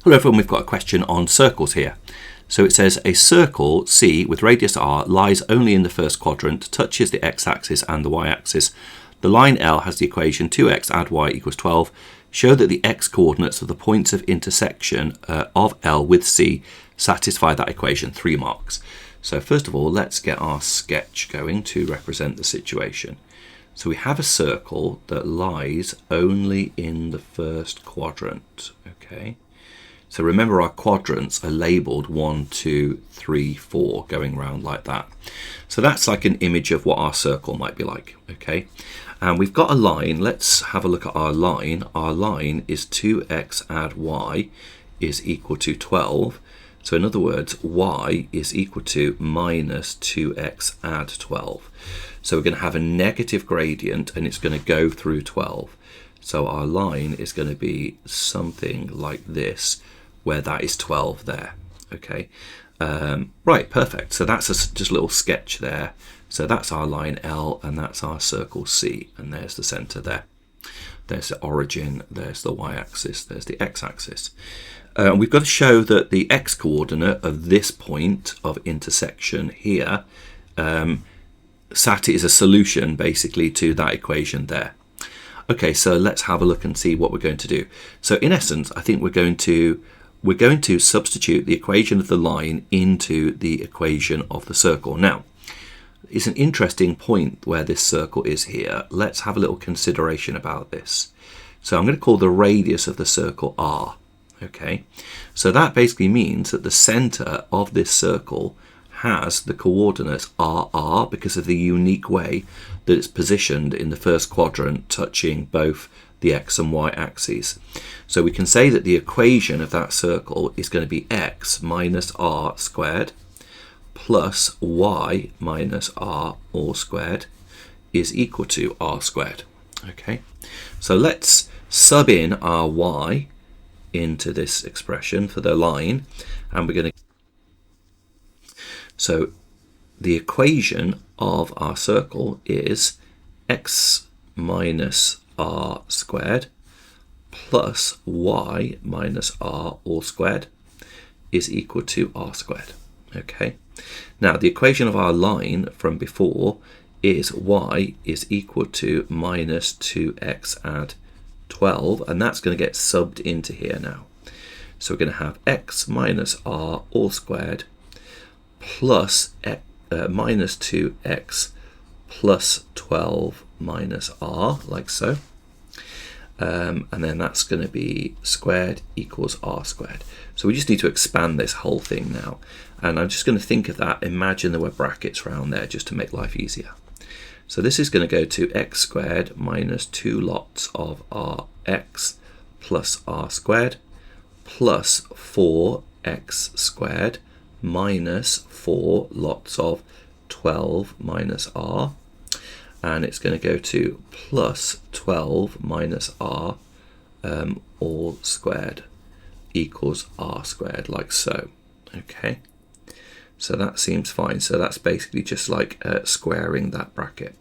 Hello everyone, we've got a question on circles here. So it says a circle C with radius r lies only in the first quadrant, touches the x-axis and the y-axis. The line L has the equation 2x add y equals 12. Show that the x coordinates of the points of intersection of L with C satisfy that equation. 3 marks. So first of all, let's get our sketch going to represent the situation. So we have a circle that lies only in the first quadrant. Okay. So remember, our quadrants are labelled 1, 2, 3, 4, going around like that. So that's like an image of what our circle might be like, okay? And we've got a line. Let's have a look at our line. Our line is 2x add y is equal to 12. So in other words, y is equal to minus 2x add 12. So we're going to have a negative gradient and it's going to go through 12. So our line is going to be something like this, where that is 12 there, okay? Right, perfect. So that's just a little sketch there. So that's our line L and that's our circle C, and there's the center there. There's the origin, there's the y-axis, there's the x-axis. We've got to show that the x-coordinate of this point of intersection here, SAT is a solution basically to that equation there. Okay, so let's have a look and see what we're going to do. So in essence, I think we're going to substitute the equation of the line into the equation of the circle. Now, it's an interesting point where this circle is here. Let's have a little consideration about this. So I'm going to call the radius of the circle r. Okay, so that basically means that the center of this circle has the coordinates r because of the unique way that it's positioned in the first quadrant, touching both the x and y axes. So we can say that the equation of that circle is going to be x minus r squared plus y minus r all squared is equal to r squared. Okay, so let's sub in our y into this expression for the line, and we're going to, so the equation of our circle is x minus r squared plus y minus r all squared is equal to r squared. Okay, now the equation of our line from before is y is equal to minus 2x add 12, and that's going to get subbed into here now. So we're going to have x minus r all squared plus minus 2x plus 12 minus r, like so. And then that's going to be squared equals r squared. So we just need to expand this whole thing now. And I'm just going to think of that. Imagine there were brackets around there just to make life easier. So this is going to go to x squared minus 2 lots of rx plus r squared plus 4x squared minus 4 lots of 12 minus r, and it's going to go to plus 12 minus r all squared equals r squared, like so. Okay, so that seems fine. So that's basically just like squaring that bracket.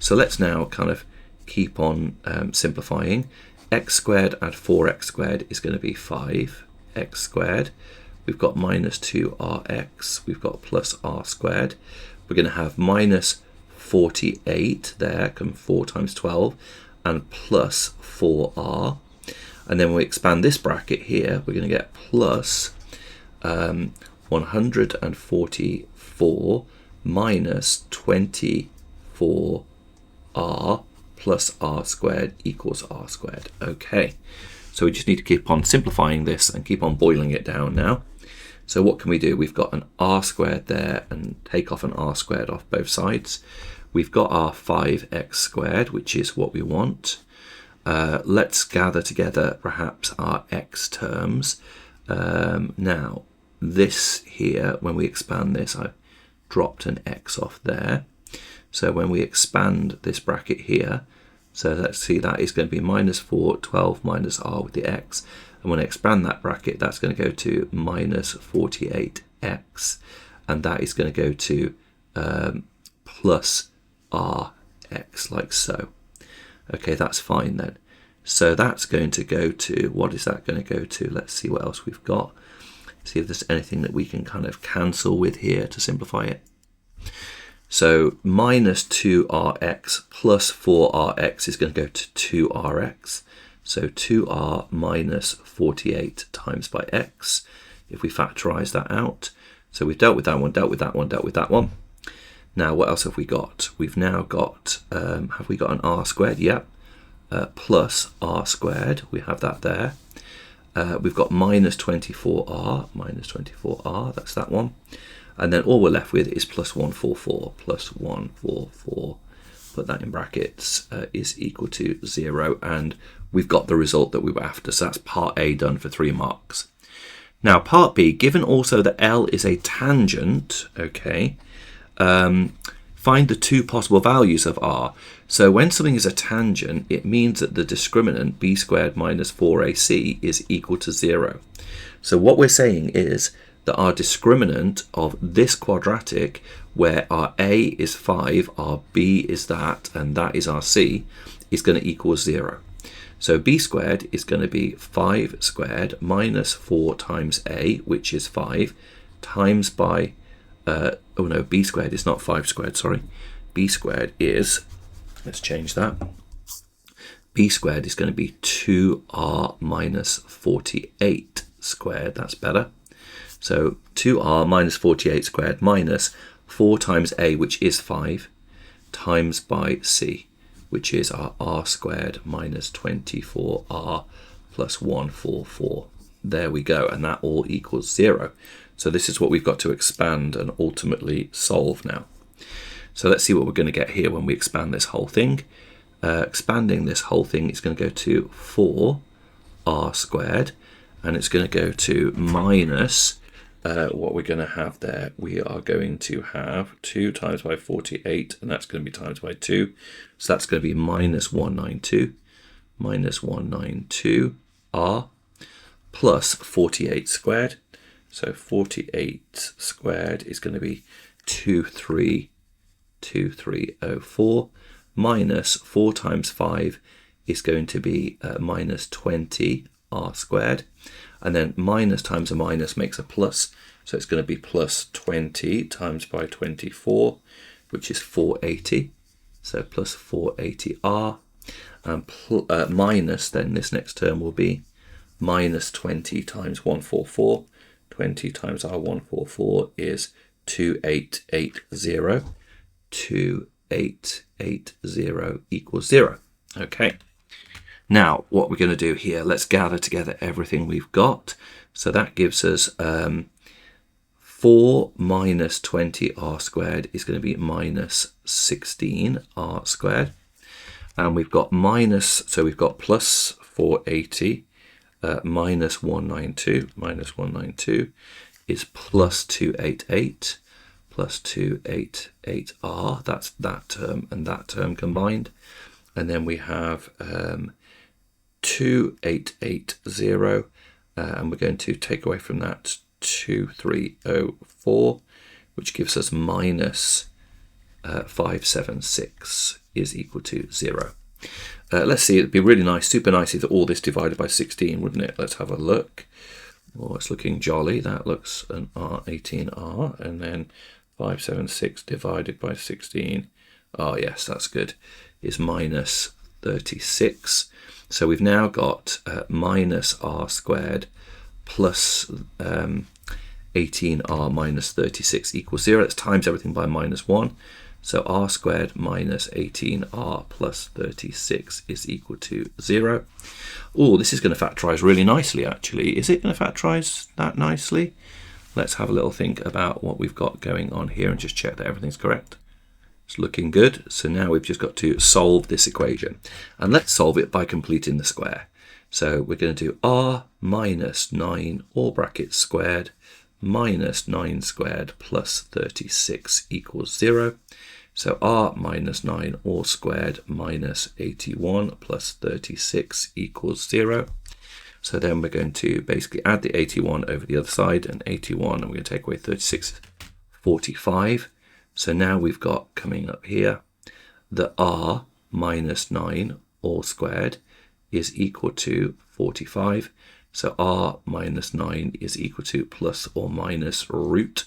So let's now kind of keep on simplifying. X squared add 4x squared is going to be 5x squared. We've got minus 2rx, we've got plus r squared. We're going to have minus 48 there, come 4 times 12, and plus 4r. And then when we expand this bracket here, we're going to get plus 144 minus 24r plus r squared equals r squared. Okay, so we just need to keep on simplifying this and keep on boiling it down now. So what can we do? We've got an r squared there, and take off an r squared off both sides. We've got our 5x squared, which is what we want. Let's gather together perhaps our x terms. Now, this here, when we expand this, I've dropped an x off there. So when we expand this bracket here, so let's see, that is going to be minus 4, 12 minus r with the x. And when I expand that bracket, that's going to go to minus 48x. And that is going to go to plus rx, like so. Okay, that's fine then. So that's going to go to, what is that going to go to? Let's see what else we've got. See if there's anything that we can kind of cancel with here to simplify it. So minus 2rx plus 4rx is going to go to 2rx. So 2r minus 48 times by x, if we factorize that out. So we've dealt with that one, dealt with that one, dealt with that one. Now what else have we got? We've now got, have we got an r squared? Yep. Plus r squared, we have that there. We've got minus 24r, that's that one. And then all we're left with is plus 144, plus 144, put that in brackets, is equal to 0. And we've got the result that we were after. So that's part A done for 3 marks. Now part B, given also that L is a tangent, okay, find the 2 possible values of r. So when something is a tangent, it means that the discriminant b squared minus 4ac is equal to 0. So what we're saying is that our discriminant of this quadratic, where our a is 5, our b is that, and that is our c, is going to equal 0. So b squared is going to be 5 squared minus 4 times a, which is 5, times by, oh no, b squared is not 5 squared, sorry. B squared is, let's change that. B squared is going to be 2r minus 48 squared, that's better. So 2r minus 48 squared minus 4 times a, which is 5, times by c, which is our r squared minus 24r plus 144. There we go, and that all equals 0. So this is what we've got to expand and ultimately solve now. So let's see what we're going to get here when we expand this whole thing. Expanding this whole thing is going to go to 4r squared, and it's going to go to minus, what we're going to have there, we are going to have 2 times by 48, and that's going to be times by 2. So that's going to be minus 192r plus 48 squared. So 48 squared is going to be 2304 minus 4 times 5 is going to be minus 20r squared. And then minus times a minus makes a plus. So it's going to be plus 20 times by 24, which is 480. So plus 480r. And minus, then this next term will be minus 20 times 144. 20 times our 144 is 2880. 2880 equals 0. Okay. Now, what we're going to do here, let's gather together everything we've got. So that gives us 4 minus 20r squared is going to be minus 16r squared. And we've got minus, so we've got plus 480 minus 192. Minus 192 is plus 288. Plus 288r, that's that term and that term combined. And then we have 2880, and we're going to take away from that 2304, which gives us minus 576 is equal to 0. Let's see, it'd be really nice, super nice if all this divided by 16, wouldn't it? Let's have a look. Oh, it's looking jolly. That looks an R, 18R, and then 576 divided by 16. Oh yes, that's good. Is minus 36. So we've now got minus r squared plus 18r minus 36 equals 0. Let's times everything by minus 1. So r squared minus 18r plus 36 is equal to 0. Oh, this is going to factorize really nicely, actually. Is it going to factorize that nicely? Let's have a little think about what we've got going on here and just check that everything's correct. It's looking good. So now we've just got to solve this equation. And let's solve it by completing the square. So we're going to do r minus 9, all brackets squared, minus 9 squared plus 36 equals 0. So r minus 9 all squared minus 81 plus 36 equals 0. So then we're going to basically add the 81 over the other side, and 81, and we're going to take away 36, 45. So now we've got coming up here the r minus 9 all squared is equal to 45. So r minus 9 is equal to plus or minus root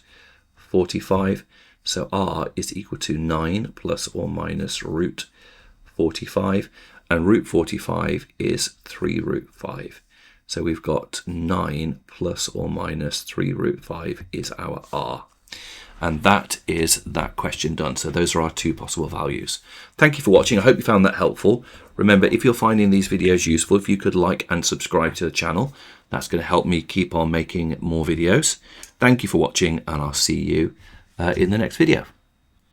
45. So r is equal to 9 plus or minus root 45. And root 45 is 3 root 5. So we've got 9 plus or minus 3 root 5 is our r. And that is that question done. So those are our two possible values. Thank you for watching. I hope you found that helpful. Remember, if you're finding these videos useful, if you could like and subscribe to the channel, that's going to help me keep on making more videos. Thank you for watching, and I'll see you in the next video.